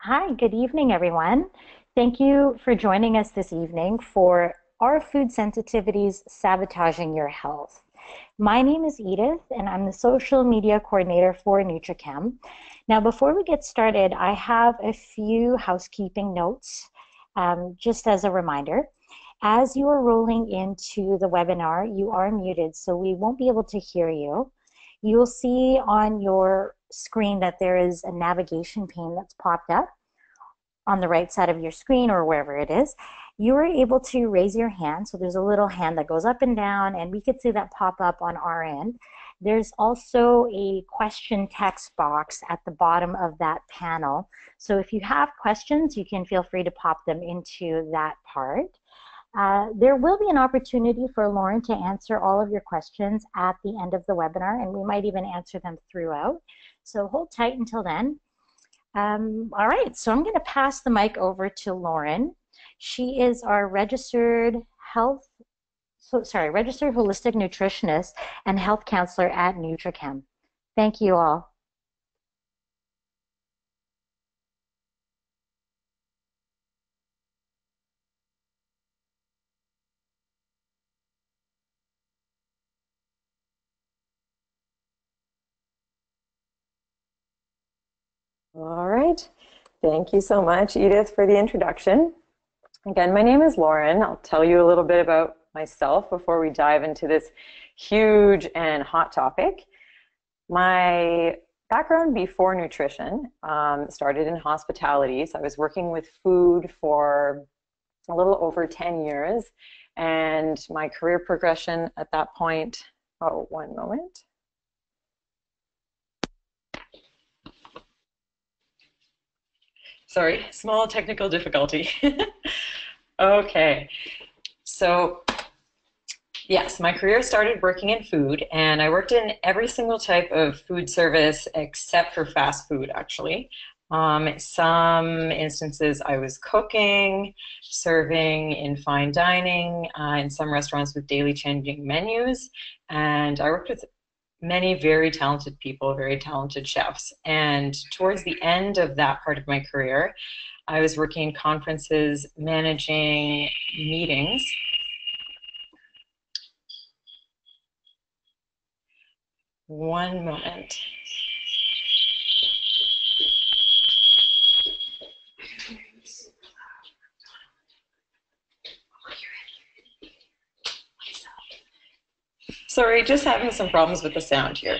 Hi, good evening, everyone. Thank you for joining us this evening for our food sensitivities sabotaging your health. My name is Edith, and I'm the social media coordinator for NutriChem. Now, before we get started, I have a few housekeeping notes, just as a reminder. As you are rolling into the webinar, you are muted, so we won't be able to hear you. You will see on your screen that there is a navigation pane that's popped up on the right side of your screen or wherever it is. You are able to raise your hand. So there's a little hand that goes up and down, and we could see that pop up on our end. There's also a question text box at the bottom of that panel. So if you have questions, you can feel free to pop them into that part. There will be an opportunity for Lauren to answer all of your questions at the end of the webinar, and we might even answer them throughout. So hold tight until then. All right, so I'm going to pass the mic over to Lauren. She is our registered registered holistic nutritionist and health counselor at NutriChem. Thank you all. All right. Thank you so much, Edith, for the introduction. Again, my name is Lauren. I'll tell you a little bit about myself before we dive into this huge and hot topic. My background before nutrition started in hospitality. So I was working with food for a little over 10 years. And my career progression at that point, oh, one moment. Sorry, small technical difficulty. Okay, so yes, my career started working in food, and I worked in every single type of food service except for fast food, actually. Some instances I was cooking, serving in fine dining, in some restaurants with daily changing menus, and I worked with many very talented people, very talented chefs. And towards the end of that part of my career, I was working in conferences, managing meetings. One moment. Sorry, just having some problems with the sound here.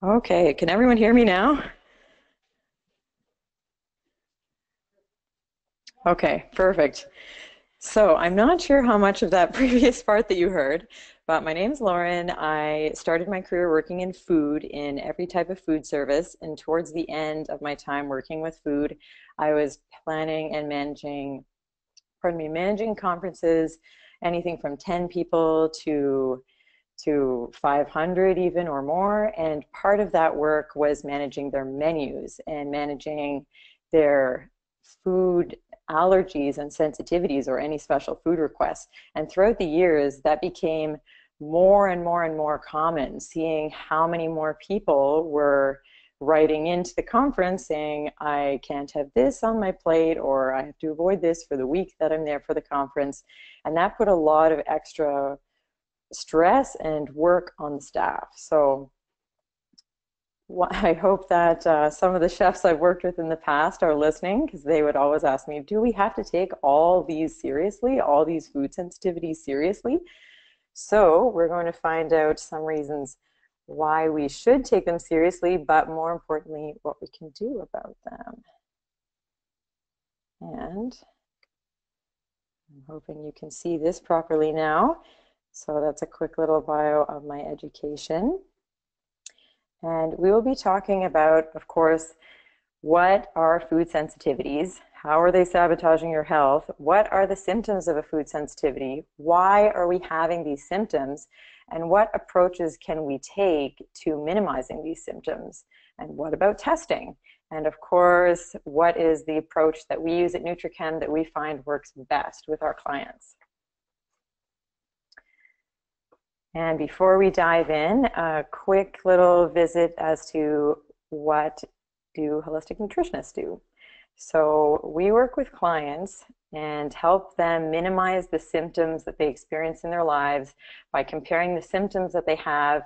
Okay, can everyone hear me now? Okay, perfect. So I'm not sure how much of that previous part that you heard, but my name's Lauren. I started my career working in food in every type of food service, and towards the end of my time working with food, I was planning and managing conferences, anything from 10 people to 500 even or more, and part of that work was managing their menus and managing their food allergies and sensitivities or any special food requests. And throughout the years, that became more and more and more common, seeing how many more people were writing into the conference saying, I can't have this on my plate, or I have to avoid this for the week that I'm there for the conference. And that put a lot of extra stress and work on the staff. So I hope that some of the chefs I've worked with in the past are listening, because they would always ask me, do we have to take all these seriously, all these food sensitivities seriously? So we're going to find out some reasons why we should take them seriously, but more importantly, what we can do about them. And I'm hoping you can see this properly now. So that's a quick little bio of my education. And we will be talking about, of course, what are food sensitivities, How are they sabotaging your health? What are the symptoms of a food sensitivity? Why are we having these symptoms? And what approaches can we take to minimizing these symptoms? And what about testing? And of course, what is the approach that we use at NutriChem that we find works best with our clients? And before we dive in, a quick little visit as to what do holistic nutritionists do. So we work with clients and help them minimize the symptoms that they experience in their lives by comparing the symptoms that they have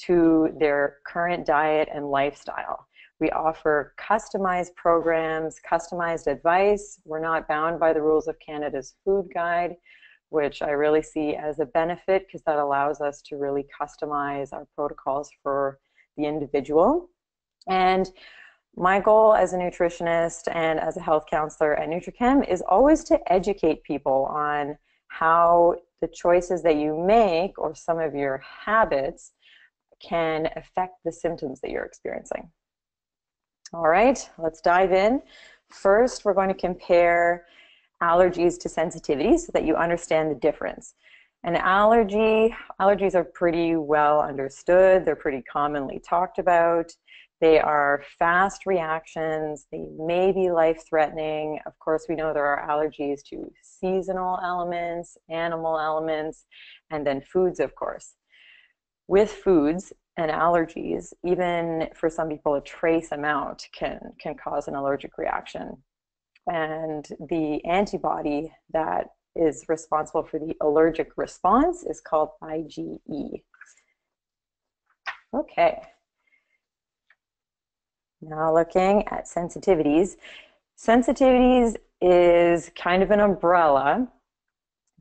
to their current diet and lifestyle. We offer customized programs, customized advice. We're not bound by the rules of Canada's food guide, which I really see as a benefit because that allows us to really customize our protocols for the individual. And my goal as a nutritionist and as a health counselor at NutriChem is always to educate people on how the choices that you make or some of your habits can affect the symptoms that you're experiencing. All right, let's dive in. First, we're going to compare allergies to sensitivities so that you understand the difference. An allergies are pretty well understood. They're pretty commonly talked about. They are fast reactions. They may be life-threatening. Of course, we know there are allergies to seasonal elements, animal elements, and then foods, of course. With foods and allergies, even for some people, a trace amount can cause an allergic reaction. And the antibody that is responsible for the allergic response is called IgE. Okay. Now looking at sensitivities. Sensitivities is kind of an umbrella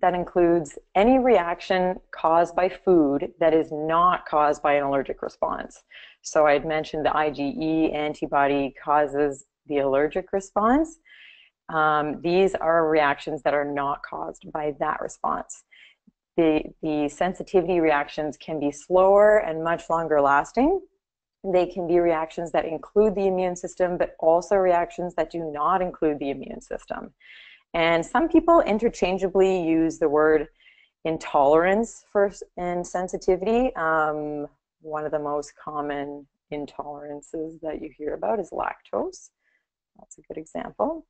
that includes any reaction caused by food that is not caused by an allergic response. So I had mentioned the IgE antibody causes the allergic response. These are reactions that are not caused by that response. The sensitivity reactions can be slower and much longer lasting. They can be reactions that include the immune system, but also reactions that do not include the immune system. And some people interchangeably use the word intolerance for sensitivity. One of the most common intolerances that you hear about is lactose. That's a good example.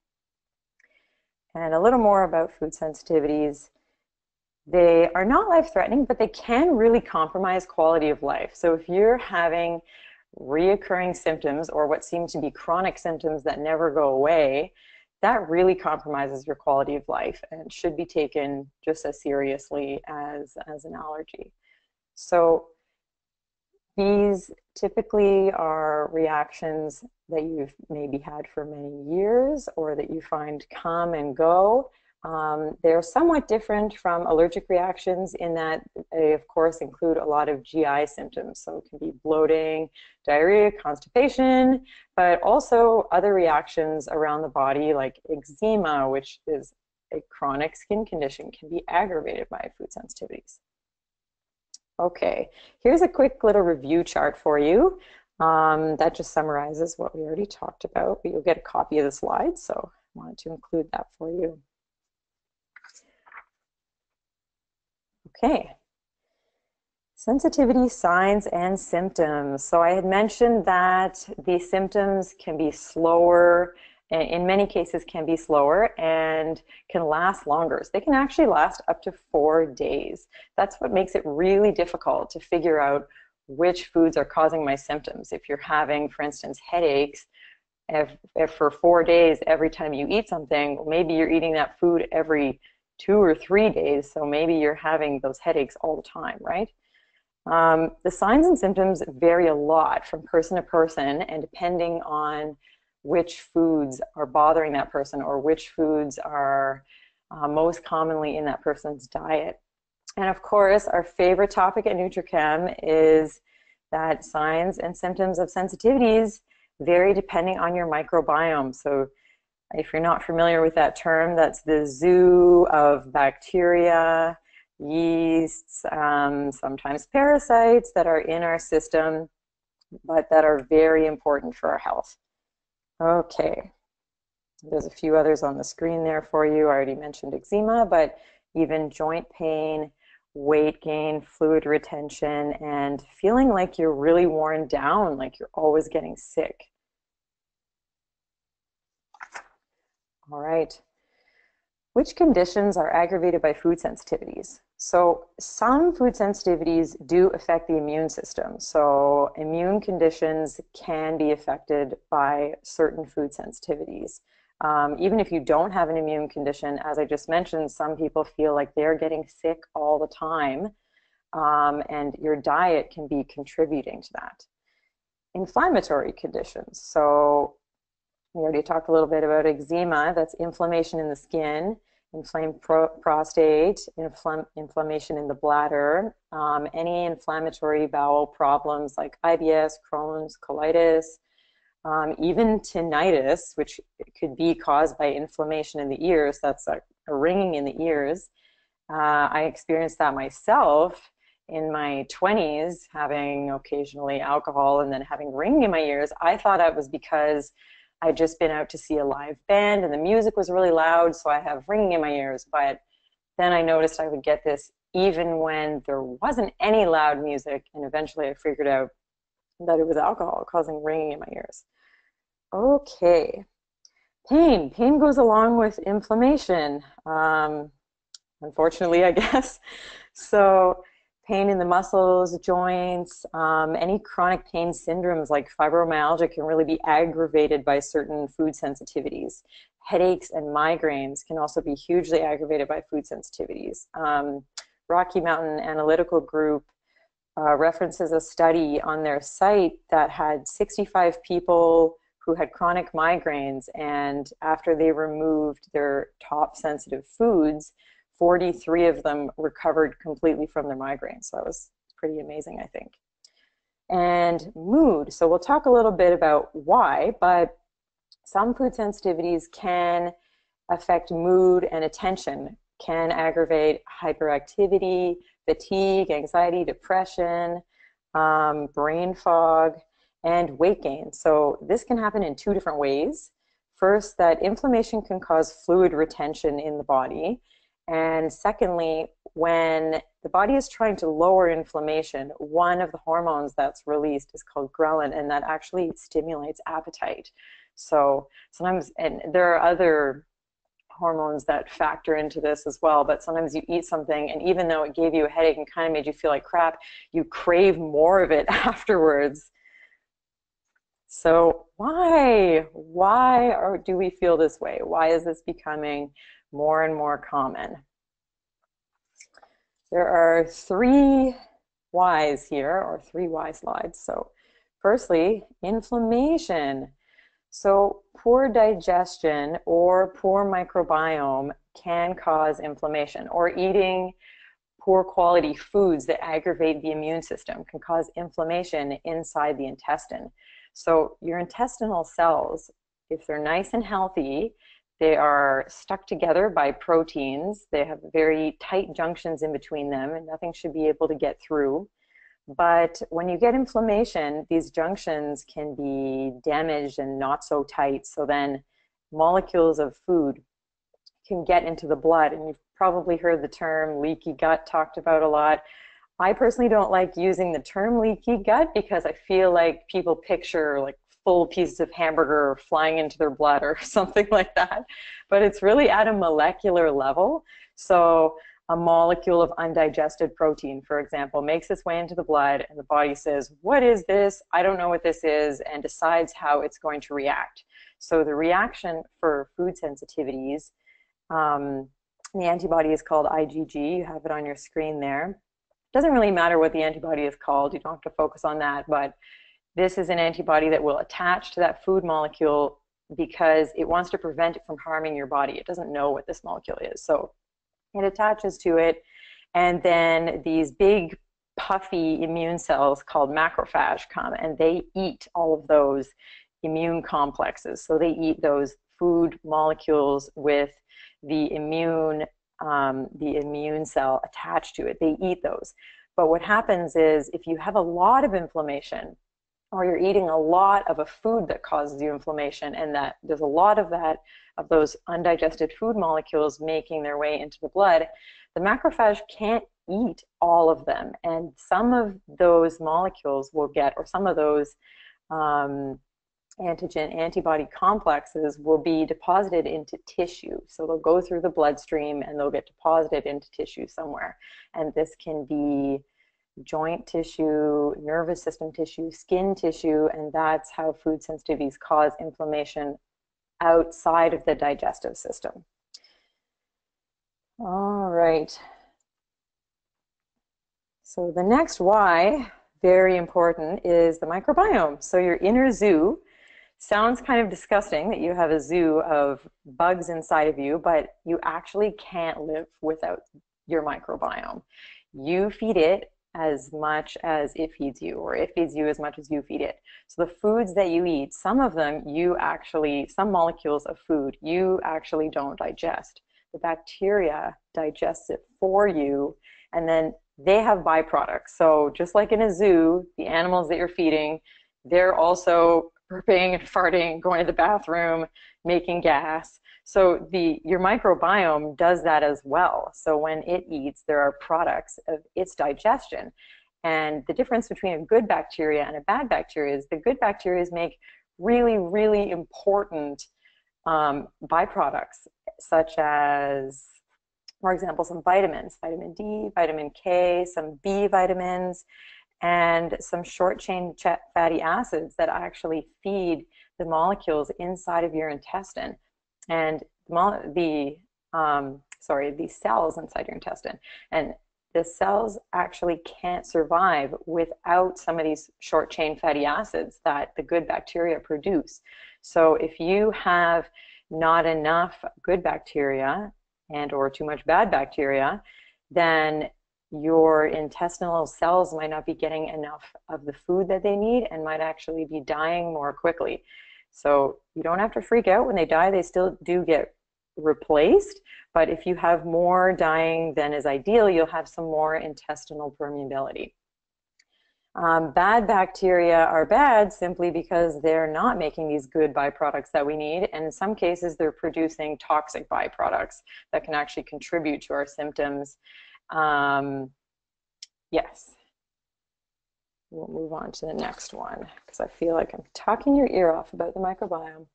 And a little more about food sensitivities. They are not life-threatening, but they can really compromise quality of life. So if you're having reoccurring symptoms or what seem to be chronic symptoms that never go away, that really compromises your quality of life and should be taken just as seriously as an allergy. So these typically are reactions that you've maybe had for many years or that you find come and go. They're somewhat different from allergic reactions in that they, of course, include a lot of GI symptoms. So it can be bloating, diarrhea, constipation, but also other reactions around the body like eczema, which is a chronic skin condition, can be aggravated by food sensitivities. Okay, here's a quick little review chart for you that just summarizes what we already talked about, but you'll get a copy of the slides, so I wanted to include that for you. Okay, sensitivity signs and symptoms. So I had mentioned that the symptoms can be slower, in many cases can be slower and can last longer. So they can actually last up to 4 days. That's what makes it really difficult to figure out which foods are causing my symptoms. If you're having, for instance, headaches, if for 4 days every time you eat something, maybe you're eating that food every 2 or 3 days, so maybe you're having those headaches all the time, right? The signs and symptoms vary a lot from person to person, and depending on which foods are bothering that person or which foods are most commonly in that person's diet. And of course, our favorite topic at NutriChem is that signs and symptoms of sensitivities vary depending on your microbiome. So if you're not familiar with that term, that's the zoo of bacteria, yeasts, sometimes parasites that are in our system, but that are very important for our health. Okay, There's a few others on the screen there for you. I already mentioned eczema, but even joint pain, weight gain, fluid retention, and feeling like you're really worn down, like you're always getting sick. All right. Which conditions are aggravated by food sensitivities? So some food sensitivities do affect the immune system. So immune conditions can be affected by certain food sensitivities. Even if you don't have an immune condition, as I just mentioned, some people feel like they're getting sick all the time, and your diet can be contributing to that. Inflammatory conditions. So we already talked a little bit about eczema. That's inflammation in the skin, inflamed prostate, inflammation in the bladder, any inflammatory bowel problems like IBS, Crohn's, colitis, even tinnitus, which could be caused by inflammation in the ears. That's a ringing in the ears. I experienced that myself in my 20s, having occasionally alcohol and then having ringing in my ears. I thought it was because I'd just been out to see a live band and the music was really loud, so I have ringing in my ears. But then I noticed I would get this even when there wasn't any loud music, and eventually I figured out that it was alcohol causing ringing in my ears. Okay, pain. Pain goes along with inflammation, unfortunately, I guess. So pain in the muscles, joints, any chronic pain syndromes like fibromyalgia can really be aggravated by certain food sensitivities. Headaches and migraines can also be hugely aggravated by food sensitivities. Rocky Mountain Analytical Group references a study on their site that had 65 people who had chronic migraines, and after they removed their top sensitive foods, 43 of them recovered completely from their migraines. So that was pretty amazing, I think. And mood. So we'll talk a little bit about why, but some food sensitivities can affect mood and attention, can aggravate hyperactivity, fatigue, anxiety, depression, brain fog, and weight gain. So this can happen in two different ways. First, that inflammation can cause fluid retention in the body. And secondly, when the body is trying to lower inflammation, one of the hormones that's released is called ghrelin, and that actually stimulates appetite. So sometimes, and there are other hormones that factor into this as well, but sometimes you eat something and even though it gave you a headache and kind of made you feel like crap, you crave more of it afterwards. So why do we feel this way? Why is this becoming more and more common? There are 3 whys here, or 3 why slides. So firstly, inflammation. So poor digestion or poor microbiome can cause inflammation, or eating poor quality foods that aggravate the immune system can cause inflammation inside the intestine. So your intestinal cells, if they're nice and healthy, they are stuck together by proteins. They have very tight junctions in between them, and nothing should be able to get through. But when you get inflammation, these junctions can be damaged and not so tight. So then molecules of food can get into the blood. And you've probably heard the term leaky gut talked about a lot. I personally don't like using the term leaky gut because I feel like people picture like full pieces of hamburger flying into their blood or something like that. But it's really at a molecular level. So a molecule of undigested protein, for example, makes its way into the blood and the body says, what is this? I don't know what this is, and decides how it's going to react. So the reaction for food sensitivities, the antibody is called IgG. You have it on your screen there. It doesn't really matter what the antibody is called. You don't have to focus on that, but this is an antibody that will attach to that food molecule because it wants to prevent it from harming your body. It doesn't know what this molecule is. So it attaches to it, and then these big puffy immune cells called macrophage come and they eat all of those immune complexes. So they eat those food molecules with the immune cell attached to it. They eat those. But what happens is if you have a lot of inflammation, or you're eating a lot of a food that causes you inflammation, and that there's a lot of that, of those undigested food molecules making their way into the blood, the macrophage can't eat all of them. And some of those molecules will get, or some of those antigen antibody complexes will be deposited into tissue. So they'll go through the bloodstream and they'll get deposited into tissue somewhere. And this can be joint tissue, nervous system tissue, skin tissue, and that's how food sensitivities cause inflammation outside of the digestive system. All right. So the next why, very important, is the microbiome. So your inner zoo sounds kind of disgusting that you have a zoo of bugs inside of you, but you actually can't live without your microbiome. You feed it as much as it feeds you, or it feeds you as much as you feed it. So the foods that you eat, some of them you actually, some molecules of food, you actually don't digest. The bacteria digests it for you, and then they have byproducts. So just like in a zoo, the animals that you're feeding, they're also burping and farting, going to the bathroom, making gas. So your microbiome does that as well. So when it eats, there are products of its digestion. And the difference between a good bacteria and a bad bacteria is the good bacteria make really, really important byproducts, such as, for example, some vitamins, vitamin D, vitamin K, some B vitamins, and some short-chain fatty acids that actually feed the molecules inside of your intestine, and the cells inside your intestine. And the cells actually can't survive without some of these short-chain fatty acids that the good bacteria produce. So if you have not enough good bacteria and or too much bad bacteria, then your intestinal cells might not be getting enough of the food that they need and might actually be dying more quickly. So you don't have to freak out when they die. They still do get replaced, but if you have more dying than is ideal, you'll have some more intestinal permeability. Bad bacteria are bad simply because they're not making these good byproducts that we need, and in some cases they're producing toxic byproducts that can actually contribute to our symptoms. Yes. We'll move on to the next one because I feel like I'm talking your ear off about the microbiome.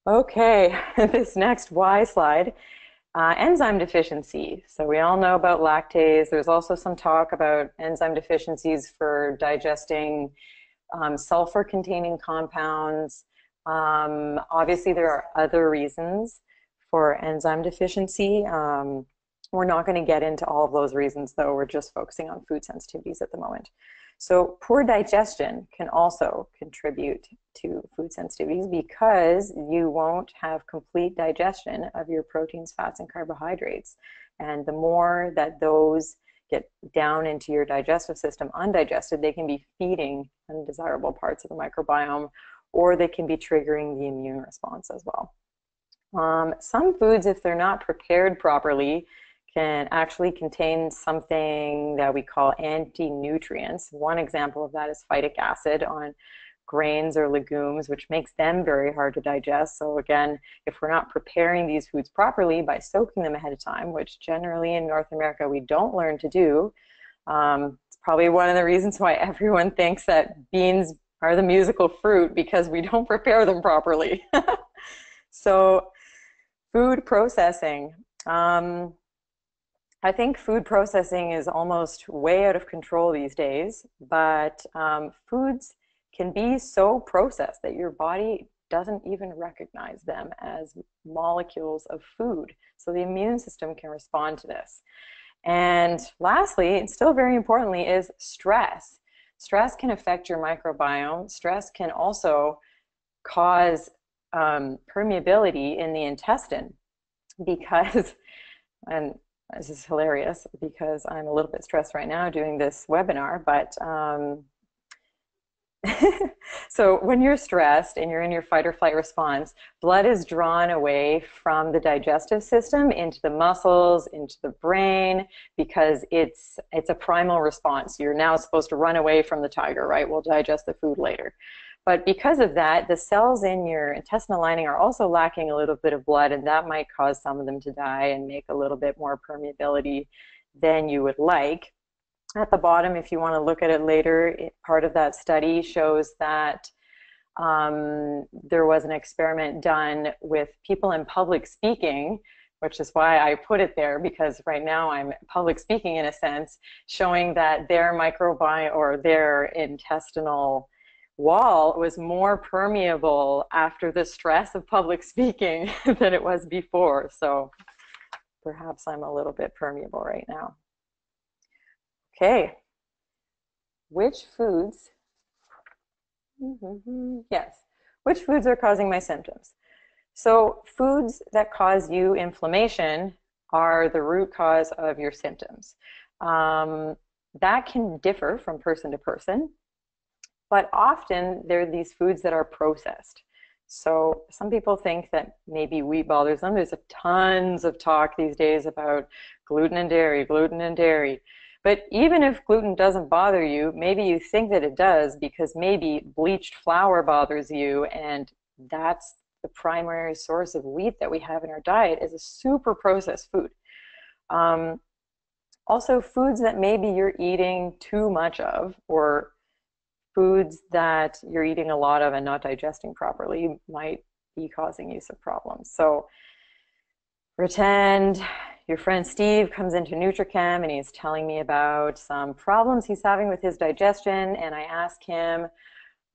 Okay, this next Y slide, enzyme deficiency. So we all know about lactase. There's also some talk about enzyme deficiencies for digesting sulfur-containing compounds. Obviously, there are other reasons for enzyme deficiency. We're not going to get into all of those reasons, though. We're just focusing on food sensitivities at the moment. So poor digestion can also contribute to food sensitivities because you won't have complete digestion of your proteins, fats, and carbohydrates. And the more that those get down into your digestive system undigested, they can be feeding undesirable parts of the microbiome, or they can be triggering the immune response as well. Some foods, if they're not prepared properly, can actually contain something that we call anti-nutrients. One example of that is phytic acid on grains or legumes, which makes them very hard to digest. So again, if we're not preparing these foods properly by soaking them ahead of time, which generally in North America we don't learn to do, it's probably one of the reasons why everyone thinks that beans are the musical fruit, because we don't prepare them properly. So food processing. I think food processing is almost way out of control these days, but foods can be so processed that your body doesn't even recognize them as molecules of food. So the immune system can respond to this. And lastly, and still very importantly, is stress. Stress can affect your microbiome. Stress can also cause permeability in the intestine because, and this is hilarious because I'm a little bit stressed right now doing this webinar, but So when you're stressed and you're in your fight or flight response, blood is drawn away from the digestive system into the muscles, into the brain, because it's a primal response. You're now supposed to run away from the tiger, right? We'll digest the food later. But because of that, the cells in your intestinal lining are also lacking a little bit of blood, and that might cause some of them to die and make a little bit more permeability than you would like. At the bottom, if you want to look at it later, part of that study shows that there was an experiment done with people in public speaking, which is why I put it there, because right now I'm public speaking in a sense, showing that their microbiome or their intestinal wall was more permeable after the stress of public speaking than it was before. So perhaps I'm a little bit permeable right now. Okay, which foods, yes, which foods are causing my symptoms? So foods that cause you inflammation are the root cause of your symptoms. That can differ from person to person, but often they're these foods that are processed. So some people think that maybe wheat bothers them. There's tons of talk these days about gluten and dairy, gluten and dairy. But even if gluten doesn't bother you, maybe you think that it does because maybe bleached flour bothers you, and that's the primary source of wheat that we have in our diet is a super processed food. Also, foods that maybe you're eating too much of, or foods that you're eating a lot of and not digesting properly might be causing you some problems. So pretend your friend Steve comes into NutriChem and he's telling me about some problems he's having with his digestion, and I ask him,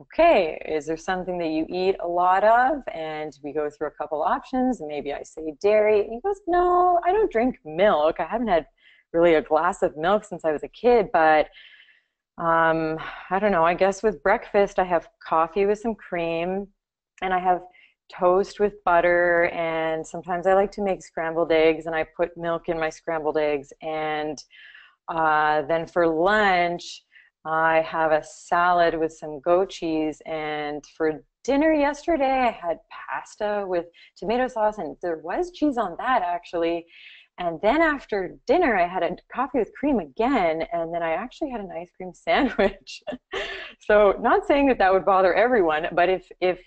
okay, is there something that you eat a lot of? And we go through a couple options, and maybe I say dairy. And he goes, no, I don't drink milk. I haven't had really a glass of milk since I was a kid, but I don't know, I guess with breakfast I have coffee with some cream, and I have toast with butter, and sometimes I like to make scrambled eggs and I put milk in my scrambled eggs, and then for lunch I have a salad with some goat cheese, and for dinner yesterday I had pasta with tomato sauce, and there was cheese on that actually. And then after dinner, I had a coffee with cream again, and then I actually had an ice cream sandwich. So not saying that that would bother everyone, but if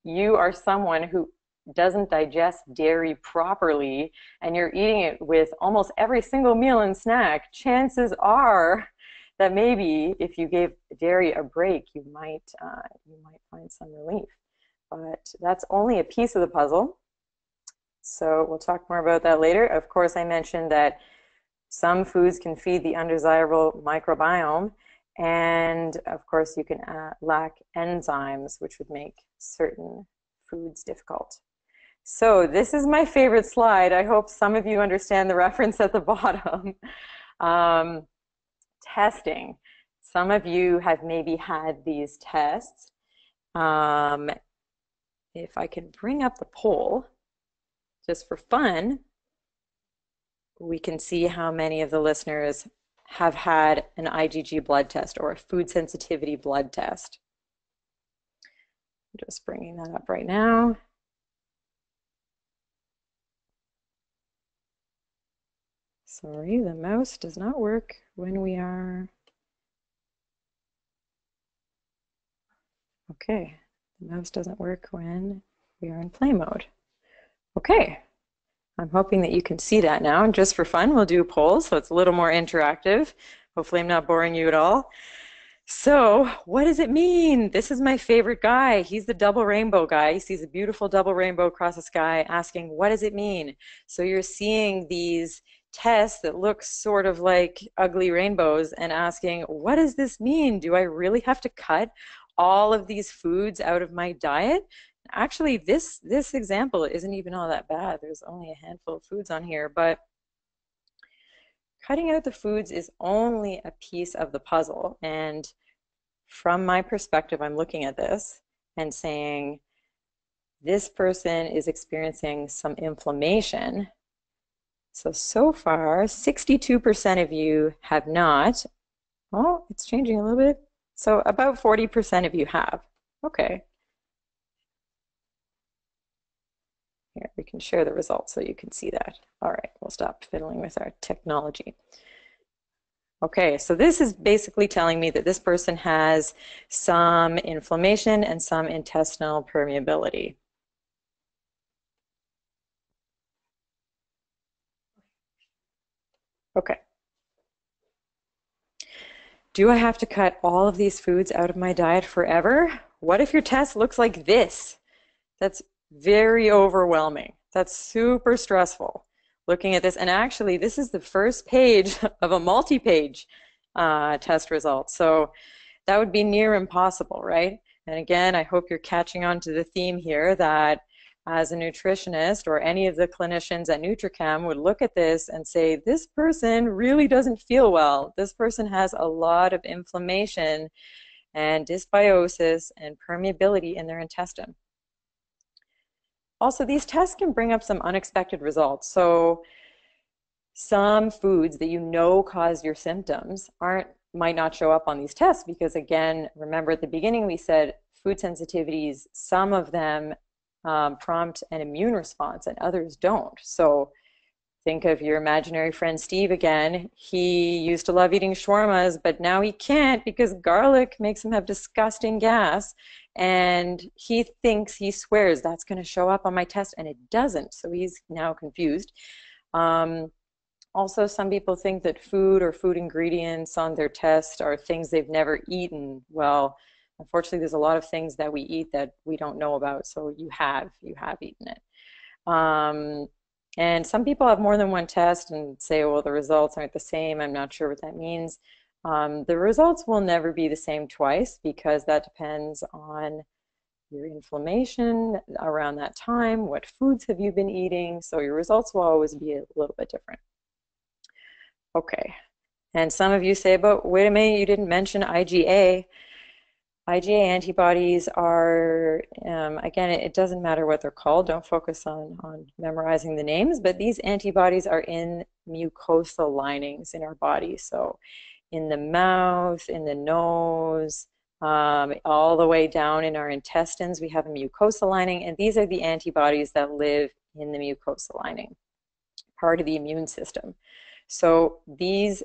you are someone who doesn't digest dairy properly and you're eating it with almost every single meal and snack, chances are that maybe if you gave dairy a break, you might find some relief. But that's only a piece of the puzzle. So we'll talk more about that later. Of course, I mentioned that some foods can feed the undesirable microbiome, and of course you can lack enzymes, which would make certain foods difficult. So this is my favorite slide. I hope some of you understand the reference at the bottom. Testing. Some of you have maybe had these tests. If I can bring up the poll, just for fun, we can see how many of the listeners have had an IgG blood test or a food sensitivity blood test. I'm just bringing that up right now. Sorry, the mouse does not work when we are... Okay, the mouse doesn't work when we are in play mode. Okay, I'm hoping that you can see that now. And just for fun, we'll do a poll, so it's a little more interactive. Hopefully I'm not boring you at all. So what does it mean? This is my favorite guy. He's the double rainbow guy. He sees a beautiful double rainbow across the sky, asking, what does it mean? So you're seeing these tests that look sort of like ugly rainbows and asking, what does this mean? Do I really have to cut all of these foods out of my diet? Actually, this example isn't even all that bad. There's only a handful of foods on here, but cutting out the foods is only a piece of the puzzle. And from my perspective, I'm looking at this and saying, this person is experiencing some inflammation. So far, 62% of you have not. Oh, it's changing a little bit. So about 40% of you have. Okay, here we can share the results so you can see that. All right, we'll stop fiddling with our technology. Okay, so this is basically telling me that this person has some inflammation and some intestinal permeability. Okay. Do I have to cut all of these foods out of my diet forever? What if your test looks like this? That's very overwhelming. That's super stressful looking at this. And actually, this is the first page of a multi-page test result. So that would be near impossible, right? And again, I hope you're catching on to the theme here that as a nutritionist or any of the clinicians at Nutrichem would look at this and say, this person really doesn't feel well. This person has a lot of inflammation and dysbiosis and permeability in their intestine. Also, these tests can bring up some unexpected results. So some foods that you know cause your symptoms might not show up on these tests because, again, remember at the beginning we said food sensitivities, some of them prompt an immune response and others don't. So think of your imaginary friend Steve again. He used to love eating shawarmas, but now he can't because garlic makes him have disgusting gas. And he swears that's going to show up on my test, and it doesn't. So he's now confused. Also, some people think that food or food ingredients on their test are things they've never eaten. Well, unfortunately, there's a lot of things that we eat that we don't know about. So you have eaten it. And some people have more than one test and say, well, the results aren't the same. I'm not sure what that means. The results will never be the same twice because that depends on your inflammation around that time, what foods have you been eating. So your results will always be a little bit different. Okay. And some of you say, but wait a minute, you didn't mention IgA. IgA antibodies are, again, it doesn't matter what they're called. Don't focus on memorizing the names, but these antibodies are in mucosal linings in our body. So in the mouth, in the nose, all the way down in our intestines, we have a mucosal lining, and these are the antibodies that live in the mucosal lining, part of the immune system. So these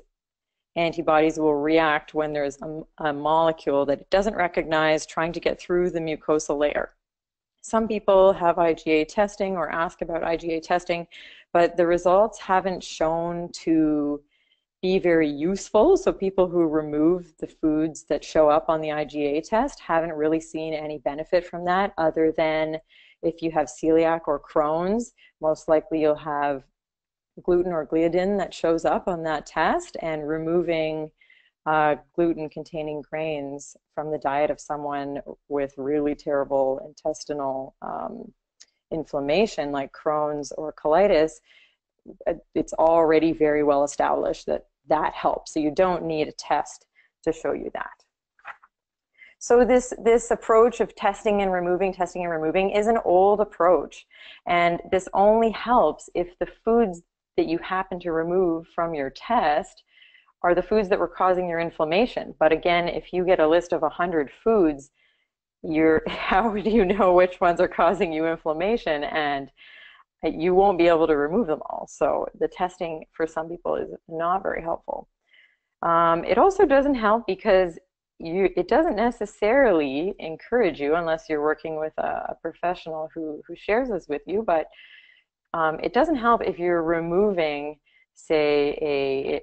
antibodies will react when there's a molecule that it doesn't recognize trying to get through the mucosal layer. Some people have IgA testing or ask about IgA testing, but the results haven't shown to be very useful. So people who remove the foods that show up on the IgA test haven't really seen any benefit from that other than if you have celiac or Crohn's, most likely you'll have gluten or gliadin that shows up on that test, and removing gluten-containing grains from the diet of someone with really terrible intestinal inflammation like Crohn's or colitis, it's already very well established that that helps. So you don't need a test to show you that. So this approach of testing and removing is an old approach, and this only helps if the foods that you happen to remove from your test are the foods that were causing your inflammation. But again, if you get a list of 100 foods, how do you know which ones are causing you inflammation? And you won't be able to remove them all. So the testing for some people is not very helpful. It also doesn't help because it doesn't necessarily encourage you, unless you're working with a professional who shares this with you, but it doesn't help if you're removing, say,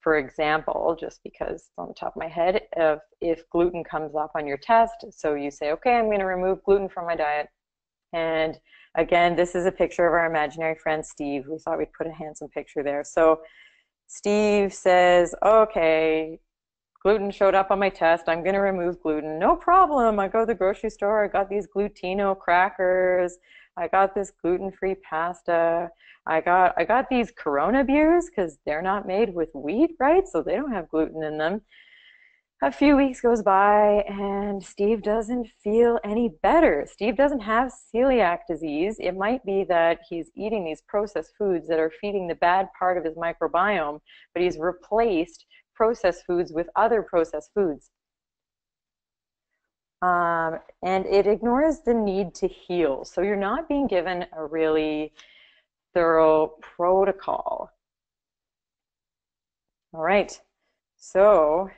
for example, just because on the top of my head, if gluten comes up on your test, so you say, okay, I'm going to remove gluten from my diet. And again, this is a picture of our imaginary friend Steve. We thought we'd put a handsome picture there. So Steve says, okay, gluten showed up on my test. I'm going to remove gluten. No problem. I go to the grocery store. I got these Glutino crackers. I got this gluten-free pasta. I got these Corona beers because they're not made with wheat, right? So they don't have gluten in them. A few weeks goes by and Steve doesn't feel any better. Steve doesn't have celiac disease. It might be that he's eating these processed foods that are feeding the bad part of his microbiome, but he's replaced processed foods with other processed foods. And it ignores the need to heal. So you're not being given a really thorough protocol. All right. So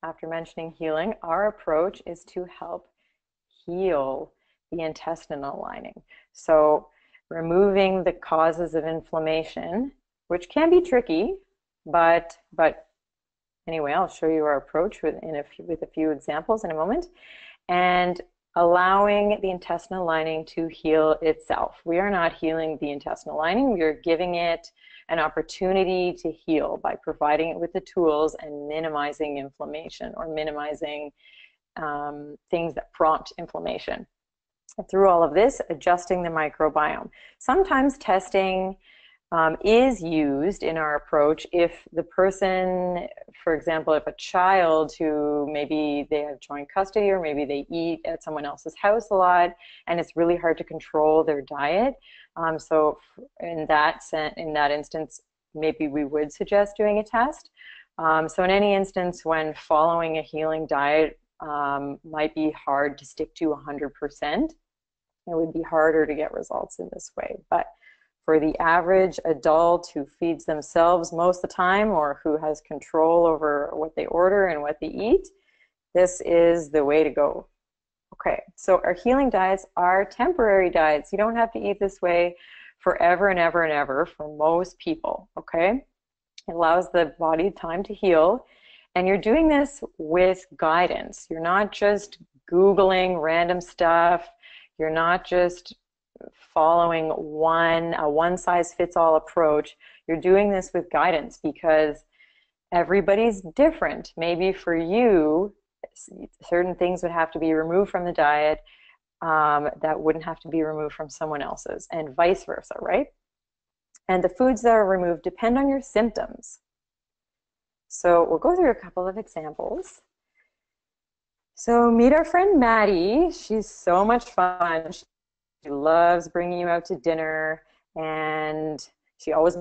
after mentioning healing, our approach is to help heal the intestinal lining. So removing the causes of inflammation, which can be tricky, but anyway, I'll show you our approach with a few examples in a moment, and allowing the intestinal lining to heal itself. We are not healing the intestinal lining. We are giving it an opportunity to heal by providing it with the tools and minimizing inflammation, or minimizing things that prompt inflammation. Through all of this, adjusting the microbiome. Sometimes testing is used in our approach if the person, for example, if a child who maybe they have joint custody, or maybe they eat at someone else's house a lot and it's really hard to control their diet. So in that instance, maybe we would suggest doing a test. So in any instance when following a healing diet might be hard to stick to 100%, it would be harder to get results in this way. But for the average adult who feeds themselves most of the time, or who has control over what they order and what they eat, this is the way to go. Okay, so our healing diets are temporary diets. You don't have to eat this way forever and ever and ever for most people, okay? It allows the body time to heal, and you're doing this with guidance. You're not just Googling random stuff. You're not just following a one-size-fits-all approach. You're doing this with guidance because everybody's different. Maybe for you, certain things would have to be removed from the diet that wouldn't have to be removed from someone else's, and vice versa, right? And the foods that are removed depend on your symptoms. So we'll go through a couple of examples. So meet our friend Maddie. She's so much fun. She loves bringing you out to dinner, and she always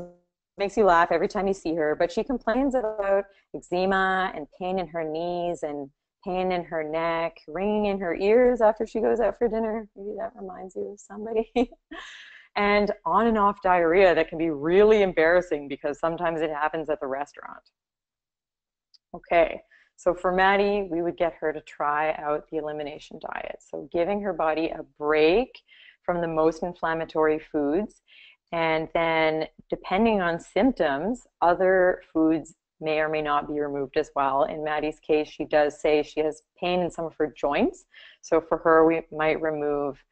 makes you laugh every time you see her, but she complains about eczema and pain in her knees and pain in her neck, ringing in her ears after she goes out for dinner. Maybe that reminds you of somebody. And on and off diarrhea that can be really embarrassing because sometimes it happens at the restaurant. Okay, so for Maddie, we would get her to try out the elimination diet. So giving her body a break from the most inflammatory foods, and then depending on symptoms, other foods may or may not be removed as well. In Maddie's case, she does say she has pain in some of her joints. So for her, we might remove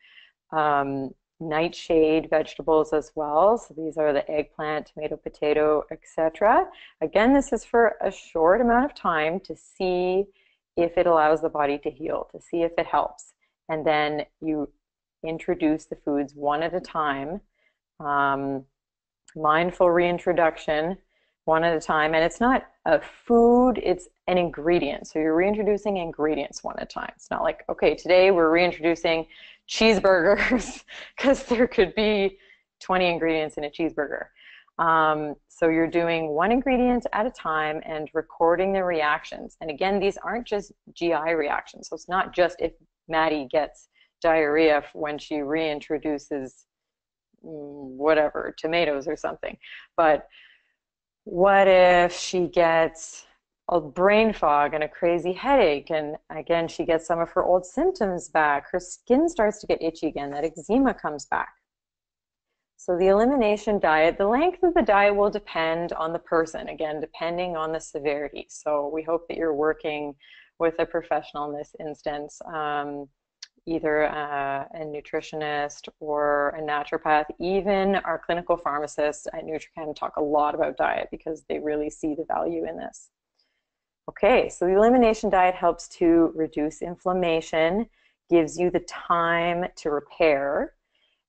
nightshade vegetables as well. So these are the eggplant, tomato, potato, etc. Again, this is for a short amount of time to see if it allows the body to heal, to see if it helps. And then you introduce the foods one at a time, mindful reintroduction one at a time. And it's not a food, it's an ingredient. So you're reintroducing ingredients one at a time. It's not like, okay, today we're reintroducing cheeseburgers because there could be 20 ingredients in a cheeseburger. So you're doing one ingredient at a time and recording the reactions. And again, these aren't just GI reactions. So it's not just if Maddie gets diarrhea when she reintroduces whatever, tomatoes or something. But what if she gets a brain fog and a crazy headache, and again, she gets some of her old symptoms back. Her skin starts to get itchy again. That eczema comes back. So the elimination diet, the length of the diet will depend on the person, again, depending on the severity. So we hope that you're working with a professional in this instance, either a nutritionist or a naturopath. Even our clinical pharmacists at NutriChem talk a lot about diet because they really see the value in this. Okay, so the elimination diet helps to reduce inflammation, gives you the time to repair,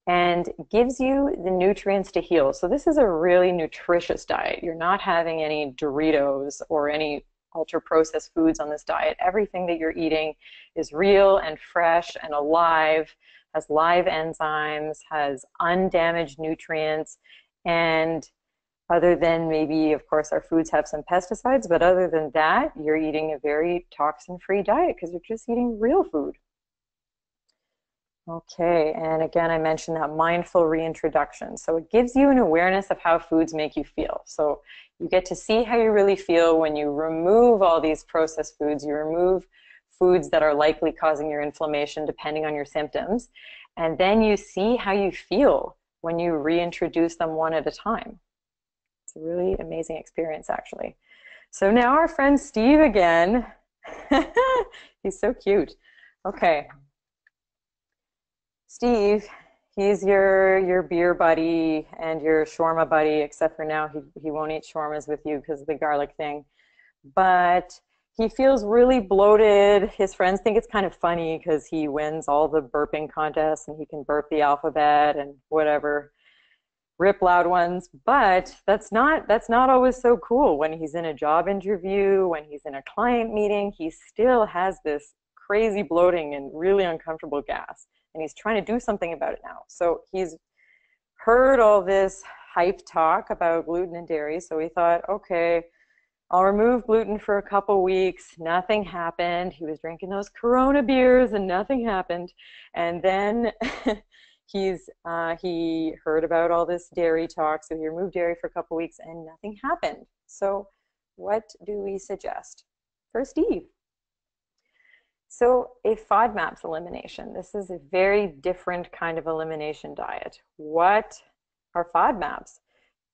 and gives you the nutrients to heal. So this is a really nutritious diet. You're not having any Doritos or any ultra-processed foods on this diet. Everything that you're eating is real and fresh and alive, has live enzymes, has undamaged nutrients, and other than maybe, of course, our foods have some pesticides, but other than that, you're eating a very toxin-free diet because you're just eating real food. Okay, and again, I mentioned that mindful reintroduction. So it gives you an awareness of how foods make you feel. So you get to see how you really feel when you remove all these processed foods. You remove foods that are likely causing your inflammation depending on your symptoms. And then you see how you feel when you reintroduce them one at a time. It's a really amazing experience, actually. So now our friend Steve again. He's so cute. Okay. Steve, he's your beer buddy and your shawarma buddy, except for now he won't eat shawarmas with you because of the garlic thing. But he feels really bloated. His friends think it's kind of funny because he wins all the burping contests and he can burp the alphabet and whatever, rip loud ones. But that's not always so cool. When he's in a job interview, when he's in a client meeting, he still has this crazy bloating and really uncomfortable gas. And he's trying to do something about it now. So he's heard all this hype talk about gluten and dairy. So he thought, okay, I'll remove gluten for a couple weeks. Nothing happened. He was drinking those Corona beers and nothing happened. And then he heard about all this dairy talk. So he removed dairy for a couple weeks and nothing happened. So what do we suggest for Steve? So a FODMAPs elimination. This is a very different kind of elimination diet. What are FODMAPs?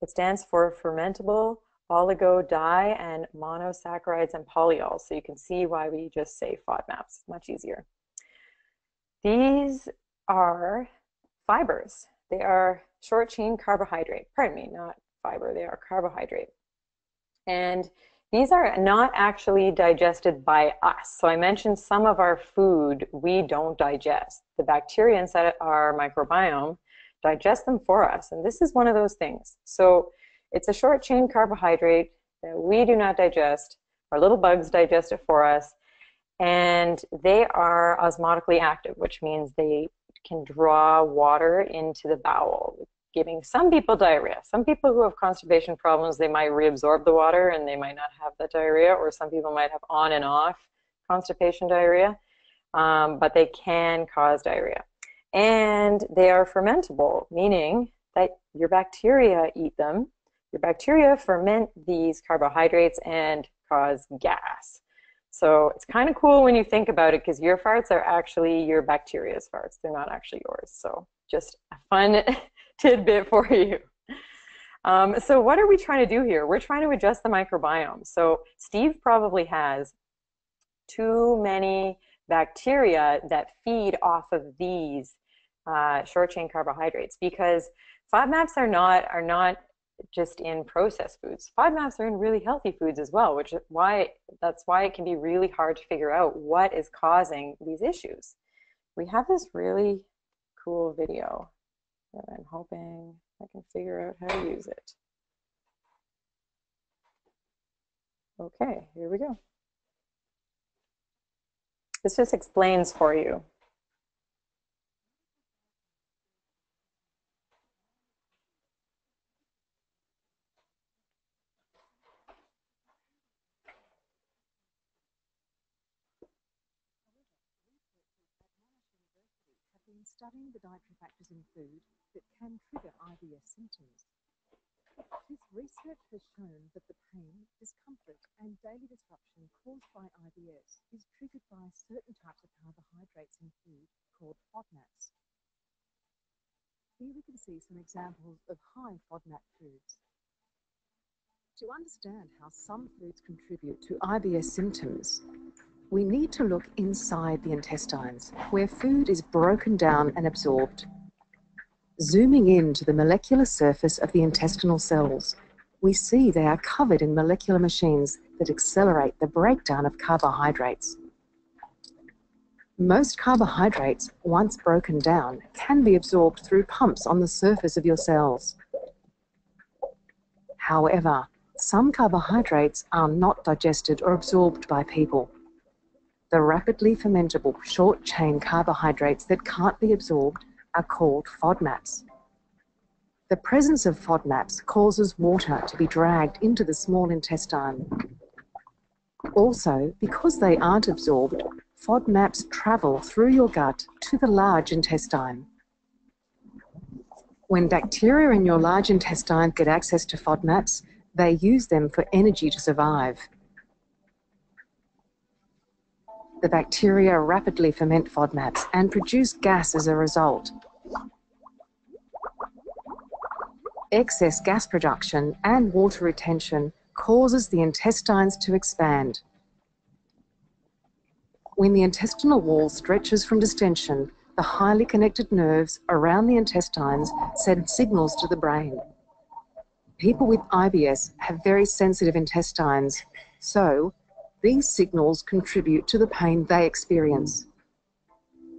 It stands for fermentable oligo di and monosaccharides and polyols. So you can see why we just say FODMAPs. Much easier. These are fibers. They are short chain carbohydrate. Pardon me, not fiber. They are carbohydrate. And these are not actually digested by us. So I mentioned some of our food we don't digest. The bacteria inside our microbiome digest them for us. And this is one of those things. So it's a short chain carbohydrate that we do not digest. Our little bugs digest it for us. And they are osmotically active, which means they can draw water into the bowel, giving some people diarrhea. Some people who have constipation problems, they might reabsorb the water and they might not have the diarrhea, or some people might have on and off constipation diarrhea, but they can cause diarrhea. And they are fermentable, meaning that your bacteria eat them. Your bacteria ferment these carbohydrates and cause gas. So it's kind of cool when you think about it, because your farts are actually your bacteria's farts. They're not actually yours. So just a fun tidbit for you. So what are we trying to do here? We're trying to adjust the microbiome. So Steve probably has too many bacteria that feed off of these short chain carbohydrates, because FODMAPs are not just in processed foods. FODMAPs are in really healthy foods as well, which is that's why it can be really hard to figure out what is causing these issues. We have this really cool video that I'm hoping I can figure out how to use it. Okay, here we go. This just explains for you. Studying the dietary factors in food that can trigger IBS symptoms. This research has shown that the pain, discomfort, and daily disruption caused by IBS is triggered by certain types of carbohydrates in food called FODMAPs. Here we can see some examples of high FODMAP foods. To understand how some foods contribute to IBS symptoms, we need to look inside the intestines, where food is broken down and absorbed. Zooming in to the molecular surface of the intestinal cells, we see they are covered in molecular machines that accelerate the breakdown of carbohydrates. Most carbohydrates, once broken down, can be absorbed through pumps on the surface of your cells. However, some carbohydrates are not digested or absorbed by people. The rapidly fermentable short-chain carbohydrates that can't be absorbed are called FODMAPs. The presence of FODMAPs causes water to be dragged into the small intestine. Also, because they aren't absorbed, FODMAPs travel through your gut to the large intestine. When bacteria in your large intestine get access to FODMAPs, they use them for energy to survive. The bacteria rapidly ferment FODMAPs and produce gas as a result. Excess gas production and water retention causes the intestines to expand. When the intestinal wall stretches from distension, the highly connected nerves around the intestines send signals to the brain. People with IBS have very sensitive intestines, so these signals contribute to the pain they experience.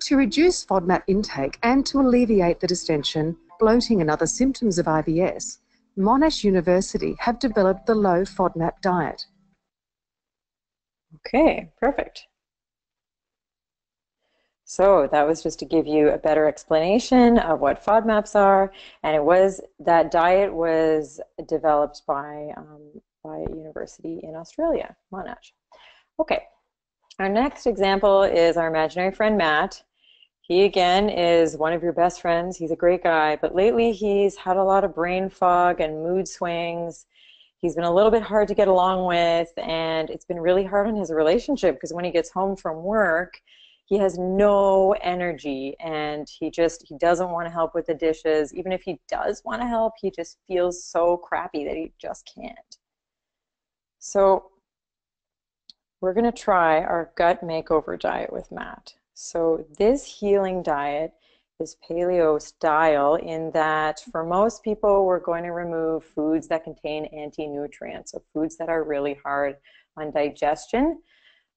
To reduce FODMAP intake and to alleviate the distension, bloating and other symptoms of IBS, Monash University have developed the low FODMAP diet. Okay, perfect. So that was just to give you a better explanation of what FODMAPs are, and that diet was developed by a university in Australia, Monash. Okay, our next example is our imaginary friend Matt. He again is one of your best friends. He's a great guy, but lately he's had a lot of brain fog and mood swings. He's been a little bit hard to get along with, and it's been really hard on his relationship because when he gets home from work, he has no energy, and he doesn't want to help with the dishes. Even if he does want to help, he just feels so crappy that he just can't. So we're going to try our gut makeover diet with Matt. So this healing diet is paleo style in that for most people, we're going to remove foods that contain anti-nutrients, so foods that are really hard on digestion.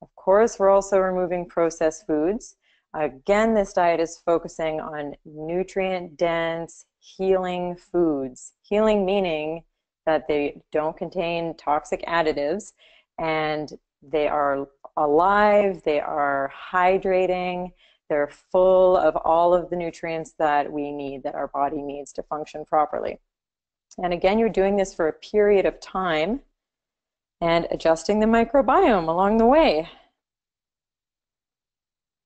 Of course, we're also removing processed foods. Again, this diet is focusing on nutrient-dense, healing foods. Healing meaning that they don't contain toxic additives, and they are alive, they are hydrating, they're full of all of the nutrients that we need, that our body needs to function properly. And again, you're doing this for a period of time and adjusting the microbiome along the way.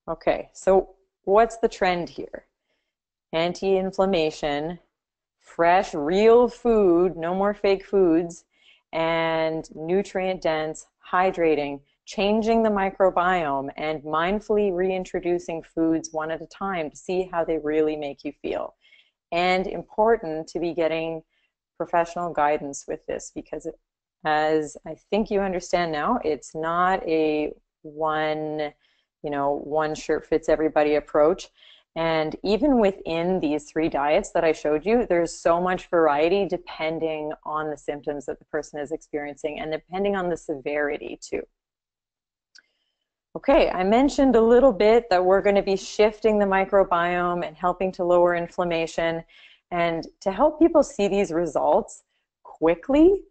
Okay, so what's the trend here? Anti-inflammation, fresh, real food, no more fake foods, and nutrient-dense, hydrating, changing the microbiome, and mindfully reintroducing foods one at a time to see how they really make you feel. And important to be getting professional guidance with this, because as I think you understand now, it's not a one shirt fits everybody approach. And even within these 3 diets that I showed you, there's so much variety depending on the symptoms that the person is experiencing and depending on the severity too. Okay, I mentioned a little bit that we're going to be shifting the microbiome and helping to lower inflammation. And to help people see these results quickly,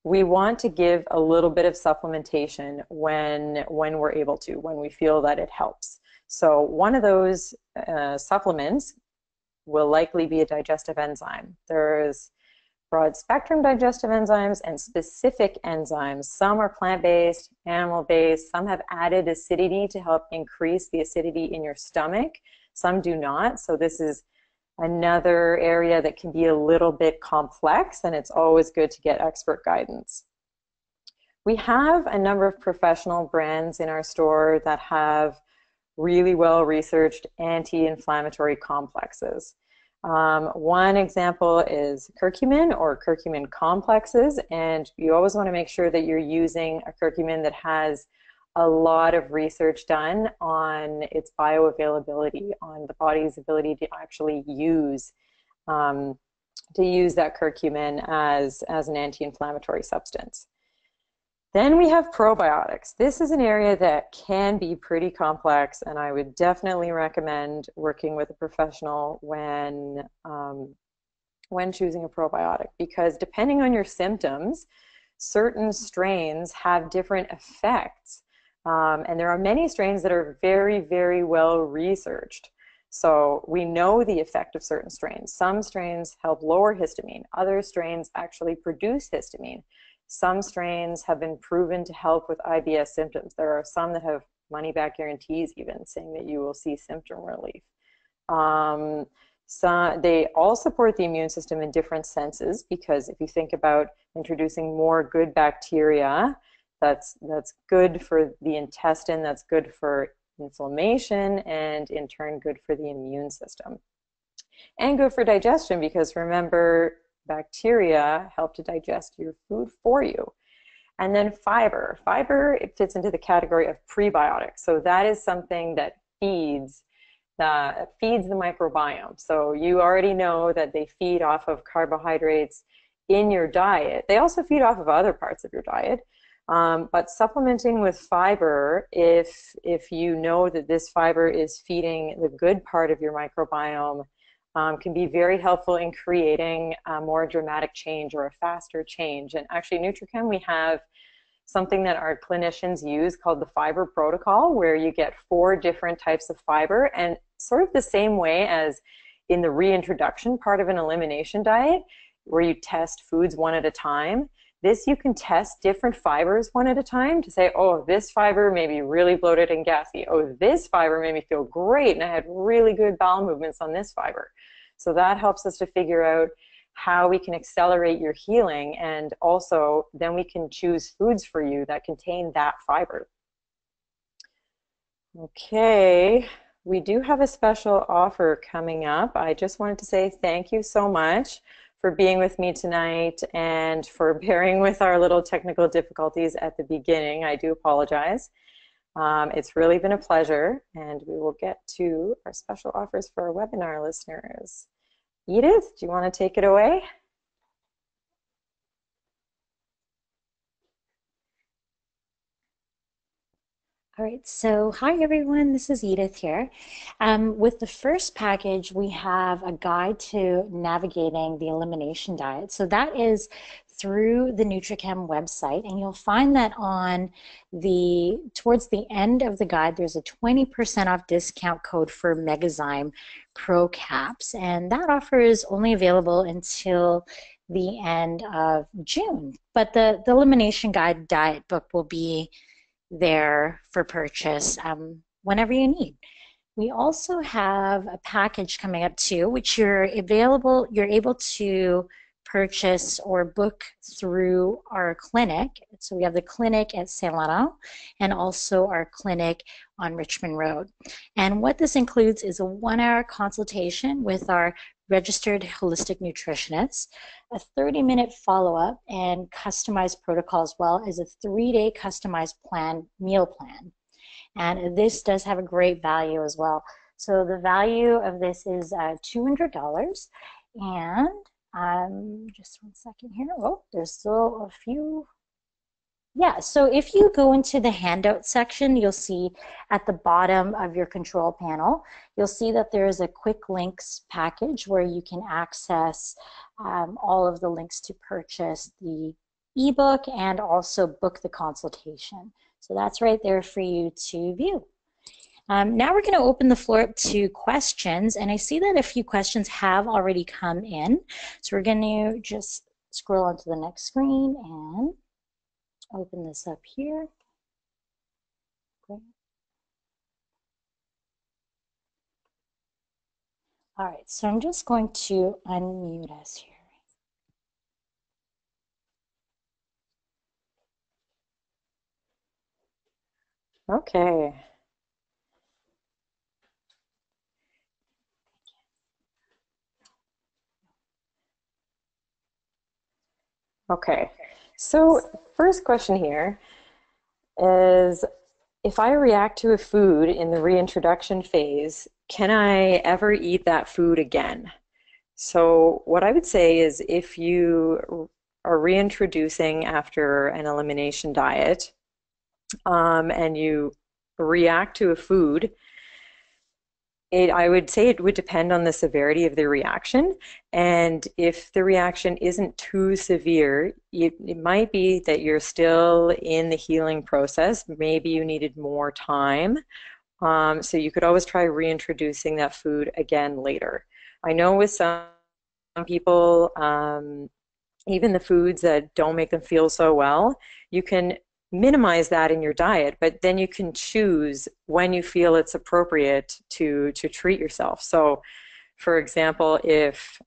we want to give a little bit of supplementation when we're able to, when we feel that it helps. So one of those supplements will likely be a digestive enzyme. There's broad spectrum digestive enzymes and specific enzymes. Some are plant-based, animal-based. Some have added acidity to help increase the acidity in your stomach. Some do not. So this is another area that can be a little bit complex, and it's always good to get expert guidance. We have a number of professional brands in our store that have really well-researched anti-inflammatory complexes. One example is curcumin or curcumin complexes, and you always want to make sure that you're using a curcumin that has a lot of research done on its bioavailability, on the body's ability to actually use that curcumin as an anti-inflammatory substance. Then we have probiotics. This is an area that can be pretty complex, and I would definitely recommend working with a professional when choosing a probiotic, because depending on your symptoms, certain strains have different effects. And there are many strains that are very, very well researched. So we know the effect of certain strains. Some strains help lower histamine. Other strains actually produce histamine. Some strains have been proven to help with IBS symptoms. There are some that have money-back guarantees even, saying that you will see symptom relief. So they all support the immune system in different senses, because if you think about introducing more good bacteria, that's good for the intestine, that's good for inflammation, and in turn good for the immune system. And good for digestion, because remember, bacteria help to digest your food for you. And then fiber. Fiber, it fits into the category of prebiotics. So that is something that feeds the microbiome. So you already know that they feed off of carbohydrates in your diet. They also feed off of other parts of your diet. But supplementing with fiber, if you know that this fiber is feeding the good part of your microbiome, can be very helpful in creating a more dramatic change or a faster change. And actually, Nutrichem, we have something that our clinicians use called the fiber protocol, where you get 4 different types of fiber, and sort of the same way as in the reintroduction part of an elimination diet, where you test foods one at a time. This, you can test different fibers one at a time to say, oh, this fiber made me really bloated and gassy. Oh, this fiber made me feel great, and I had really good bowel movements on this fiber. So that helps us to figure out how we can accelerate your healing, and also then we can choose foods for you that contain that fiber. Okay, we do have a special offer coming up. I just wanted to say thank you so much for being with me tonight and for bearing with our little technical difficulties at the beginning. I do apologize. It's really been a pleasure, and we will get to our special offers for our webinar listeners. Edith, do you want to take it away? All right, so hi everyone, this is Edith here. With the first package, we have a guide to navigating the elimination diet. So that is through the Nutrichem website, and you'll find that on towards the end of the guide, there's a 20% off discount code for Megazyme Pro Caps, and that offer is only available until the end of June. But the elimination guide diet book will be there for purchase whenever you need. We also have a package coming up too, which you're able to purchase or book through our clinic. So we have the clinic at Saint Laurent and also our clinic on Richmond Road. And what this includes is a 1-hour consultation with our registered holistic nutritionist, a 30-minute follow-up and customized protocol, as well as a 3-day customized meal plan. And this does have a great value as well. So the value of this is $200. And just one second here. Oh, there's still a few. Yeah, so if you go into the handout section, you'll see at the bottom of your control panel, you'll see that there is a quick links package where you can access all of the links to purchase the ebook and also book the consultation. So that's right there for you to view. Now we're going to open the floor up to questions, and I see that a few questions have already come in. So we're going to just scroll onto the next screen and open this up here. Okay. All right, so I'm just going to unmute us here. Okay. Okay, so first question here is, if I react to a food in the reintroduction phase, can I ever eat that food again? So what I would say is, if you are reintroducing after an elimination diet and you react to a food, I would say it would depend on the severity of the reaction. And if the reaction isn't too severe, it might be that you're still in the healing process. Maybe you needed more time. So you could always try reintroducing that food again later. I know with some people, even the foods that don't make them feel so well, you can minimize that in your diet, but then you can choose when you feel it's appropriate to treat yourself. So, for example, if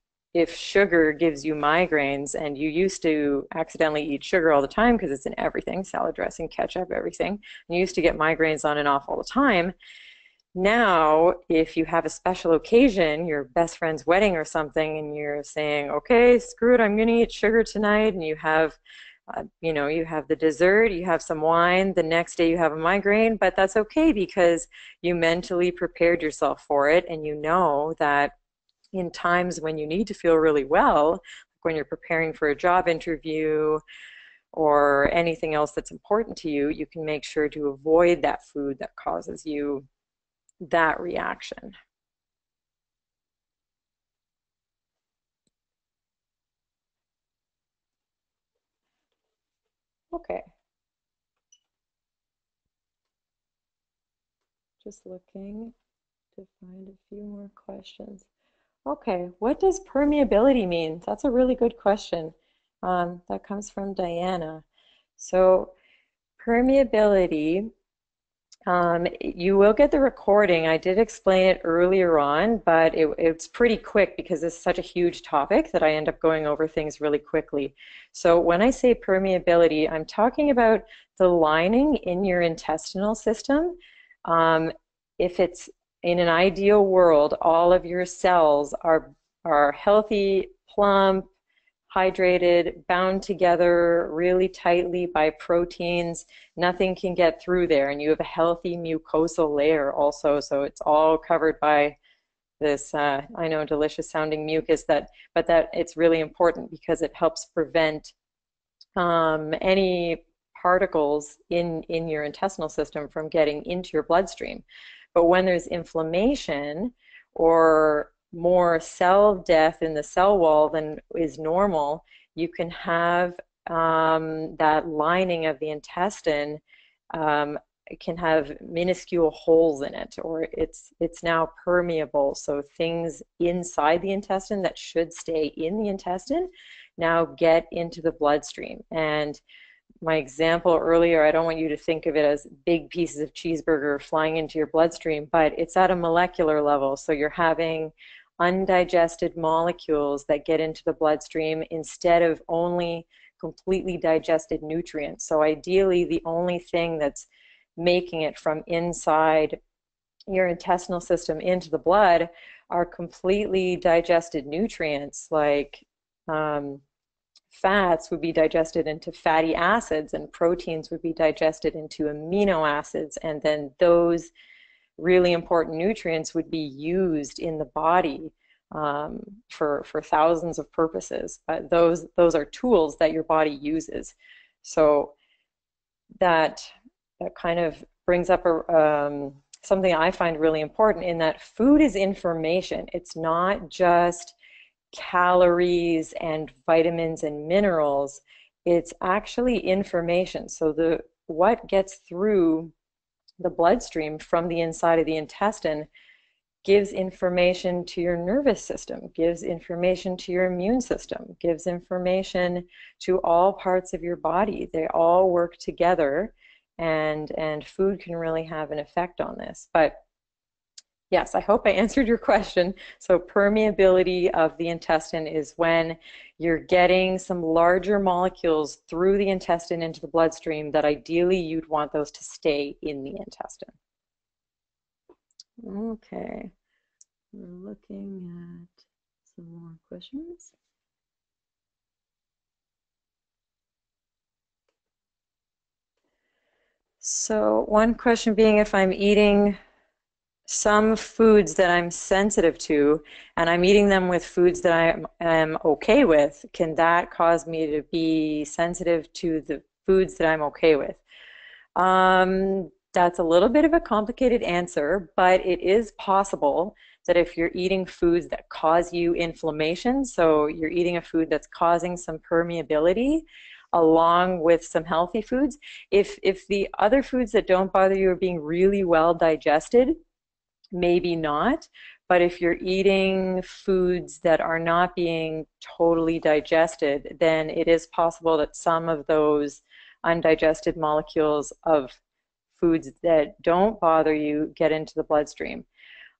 sugar gives you migraines and you used to accidentally eat sugar all the time because it's in everything, salad dressing, ketchup, everything, and you used to get migraines on and off all the time, now if you have a special occasion, your best friend's wedding or something, and you're saying, okay, screw it, I'm going to eat sugar tonight, and you have you have the dessert, you have some wine, the next day you have a migraine, but that's okay because you mentally prepared yourself for it, and you know that in times when you need to feel really well, like when you're preparing for a job interview or anything else that's important to you, you can make sure to avoid that food that causes you that reaction. Okay. Just looking to find a few more questions. Okay, what does permeability mean? That's a really good question. That comes from Diana. So permeability, you will get the recording. I did explain it earlier on, but it's pretty quick because it's such a huge topic that I end up going over things really quickly. So when I say permeability, I'm talking about the lining in your intestinal system. If it's in an ideal world, all of your cells are healthy, plump, hydrated, bound together really tightly by proteins. Nothing can get through there, and you have a healthy mucosal layer also, so it's all covered by this, I know, delicious sounding mucus, but that it's really important because it helps prevent any particles in your intestinal system from getting into your bloodstream. But when there's inflammation or more cell death in the cell wall than is normal, you can have that lining of the intestine can have minuscule holes in it, or it's now permeable. So things inside the intestine that should stay in the intestine now get into the bloodstream. And my example earlier, I don't want you to think of it as big pieces of cheeseburger flying into your bloodstream, but it's at a molecular level. So you're having undigested molecules that get into the bloodstream instead of only completely digested nutrients. So ideally, the only thing that's making it from inside your intestinal system into the blood are completely digested nutrients, like fats would be digested into fatty acids, and proteins would be digested into amino acids, and then those really important nutrients would be used in the body for thousands of purposes. But those are tools that your body uses. So that kind of brings up something I find really important, in that food is information. It's not just calories and vitamins and minerals. It's actually information. So what gets through the bloodstream from the inside of the intestine gives information to your nervous system, gives information to your immune system, gives information to all parts of your body. They all work together, and food can really have an effect on this. But yes, I hope I answered your question. So permeability of the intestine is when you're getting some larger molecules through the intestine into the bloodstream that ideally you'd want those to stay in the intestine. Okay, we're looking at some more questions. So one question being, if I'm eating some foods that I'm sensitive to, and I'm eating them with foods that I am okay with, can that cause me to be sensitive to the foods that I'm okay with? That's a little bit of a complicated answer, but it is possible that if you're eating foods that cause you inflammation, so you're eating a food that's causing some permeability, along with some healthy foods, if the other foods that don't bother you are being really well digested, maybe not. But if you're eating foods that are not being totally digested, then it is possible that some of those undigested molecules of foods that don't bother you get into the bloodstream.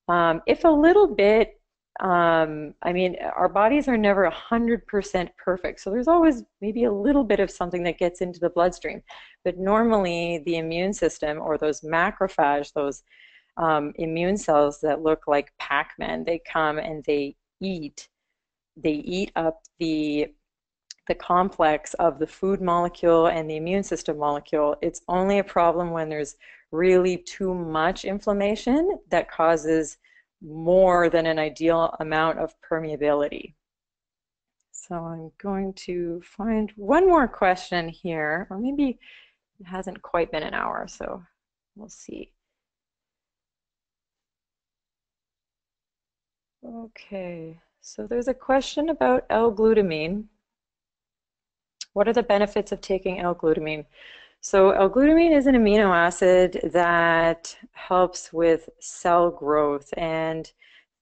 If a little bit, I mean, our bodies are never 100% perfect, so there's always maybe a little bit of something that gets into the bloodstream. But normally, the immune system, or those macrophages, those immune cells that look like Pac-Man, they come and they eat up the complex of the food molecule and the immune system molecule. It's only a problem when there's really too much inflammation that causes more than an ideal amount of permeability. So I'm going to find one more question here, or maybe it hasn't quite been an hour, so we'll see. Okay, so there's a question about L-glutamine. What are the benefits of taking L-glutamine? So L-glutamine is an amino acid that helps with cell growth, and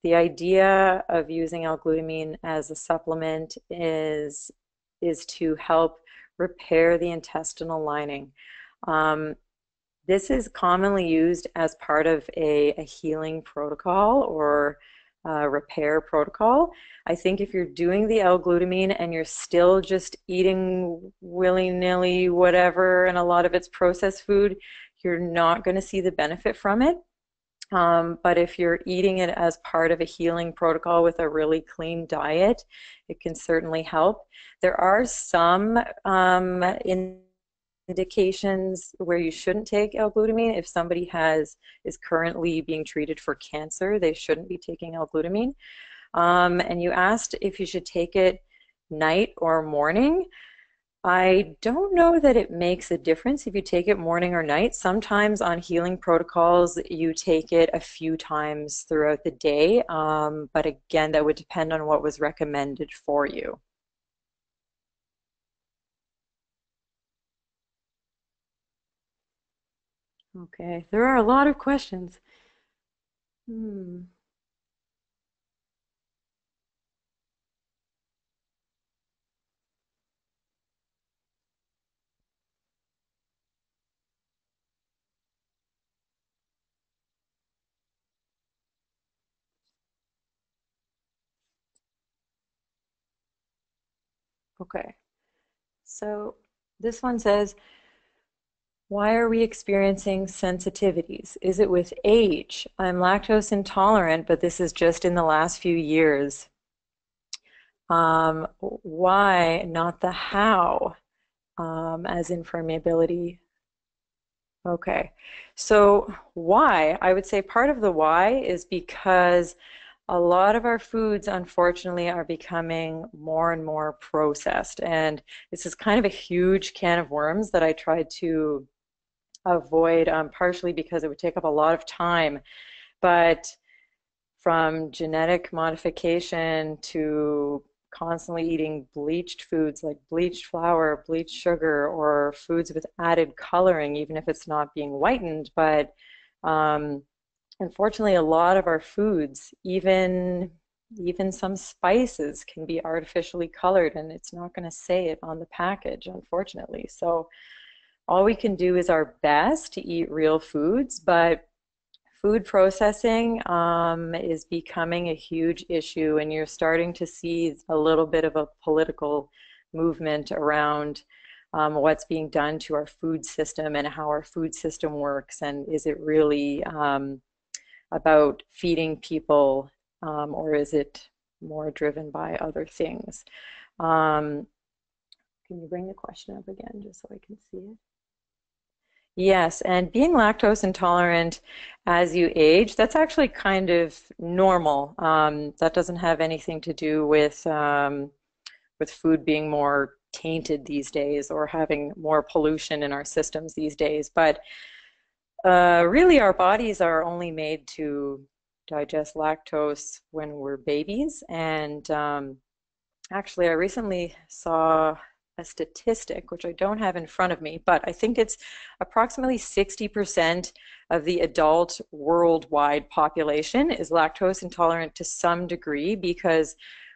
the idea of using L-glutamine as a supplement is to help repair the intestinal lining. This is commonly used as part of a healing protocol or repair protocol. I think if you're doing the L-glutamine and you're still just eating willy-nilly whatever, and a lot of it's processed food, you're not going to see the benefit from it. But if you're eating it as part of a healing protocol with a really clean diet, it can certainly help. There are some indications where you shouldn't take L-glutamine. If somebody is currently being treated for cancer, they shouldn't be taking L-glutamine. And you asked if you should take it night or morning. I don't know that it makes a difference if you take it morning or night. Sometimes on healing protocols, you take it a few times throughout the day. But again, that would depend on what was recommended for you. Okay, there are a lot of questions. Okay, so this one says, why are we experiencing sensitivities? Is it with age? I'm lactose intolerant, but this is just in the last few years. Why, not the how, as impermeability? Okay, so why? I would say part of the why is because a lot of our foods, unfortunately, are becoming more and more processed. And this is kind of a huge can of worms that I tried to avoid, partially because it would take up a lot of time. But from genetic modification to constantly eating bleached foods like bleached flour, bleached sugar, or foods with added coloring, even if it's not being whitened. But unfortunately, a lot of our foods, even some spices, can be artificially colored, and it's not going to say it on the package, unfortunately. So all we can do is our best to eat real foods, but food processing is becoming a huge issue, and you're starting to see a little bit of a political movement around what's being done to our food system and how our food system works, and is it really about feeding people, or is it more driven by other things? Can you bring the question up again just so I can see it? Yes, and being lactose intolerant as you age, that's actually kind of normal. That doesn't have anything to do with food being more tainted these days or having more pollution in our systems these days. But really, our bodies are only made to digest lactose when we're babies. And actually, I recently saw a statistic, which I don't have in front of me, but I think it's approximately 60% of the adult worldwide population is lactose intolerant to some degree, because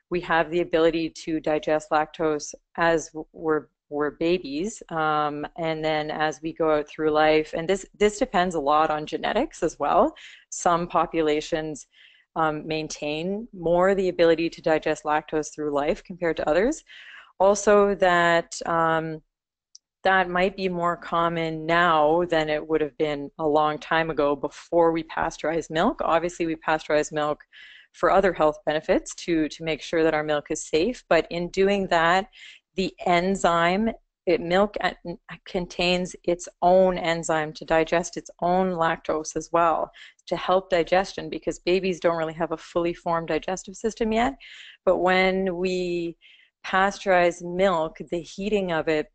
we have the ability to digest lactose as we're we're babies, and then as we go out through life, and this depends a lot on genetics as well. Some populations maintain more the ability to digest lactose through life compared to others. Also, that might be more common now than it would have been a long time ago before we pasteurized milk. Obviously, we pasteurize milk for other health benefits to make sure that our milk is safe. But in doing that, the enzyme, milk contains its own enzyme to digest its own lactose as well, to help digestion, because babies don't really have a fully formed digestive system yet. But when we pasteurize milk, the heating of it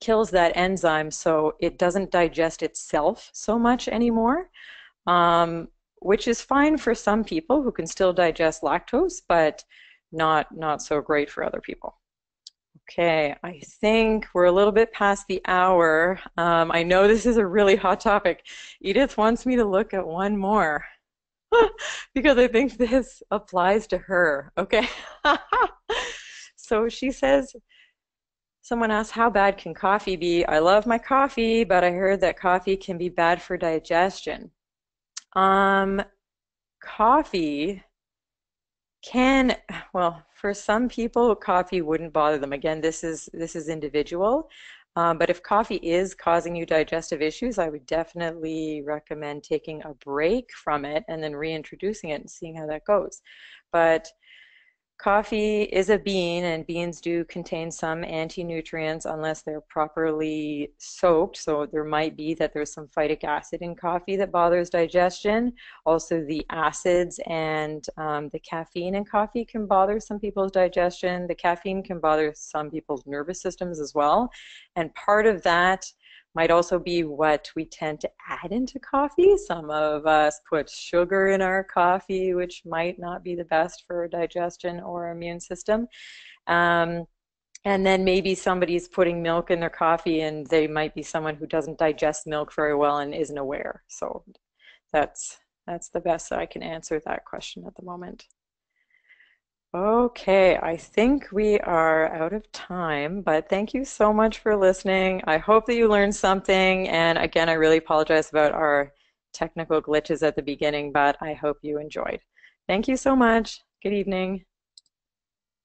kills that enzyme, so it doesn't digest itself so much anymore, which is fine for some people who can still digest lactose, but not so great for other people. Okay, I think we're a little bit past the hour. I know this is a really hot topic. Edith wants me to look at one more because I think this applies to her. Okay. So she says, someone asked, how bad can coffee be? I love my coffee, but I heard that coffee can be bad for digestion. Coffee can, well, for some people, coffee wouldn't bother them. Again, this is individual. But if coffee is causing you digestive issues, I would definitely recommend taking a break from it and then reintroducing it and seeing how that goes. But coffee is a bean, and beans do contain some anti-nutrients unless they're properly soaked. So there might be that there's some phytic acid in coffee that bothers digestion. Also, the acids and the caffeine in coffee can bother some people's digestion. The caffeine can bother some people's nervous systems as well. And part of that might also be what we tend to add into coffee. Some of us put sugar in our coffee, which might not be the best for digestion or immune system. And then maybe somebody's putting milk in their coffee, and they might be someone who doesn't digest milk very well and isn't aware. So that's the best that I can answer that question at the moment. Okay, I think we are out of time, but thank you so much for listening. I hope that you learned something. And again, I really apologize about our technical glitches at the beginning, but I hope you enjoyed. Thank you so much. Good evening.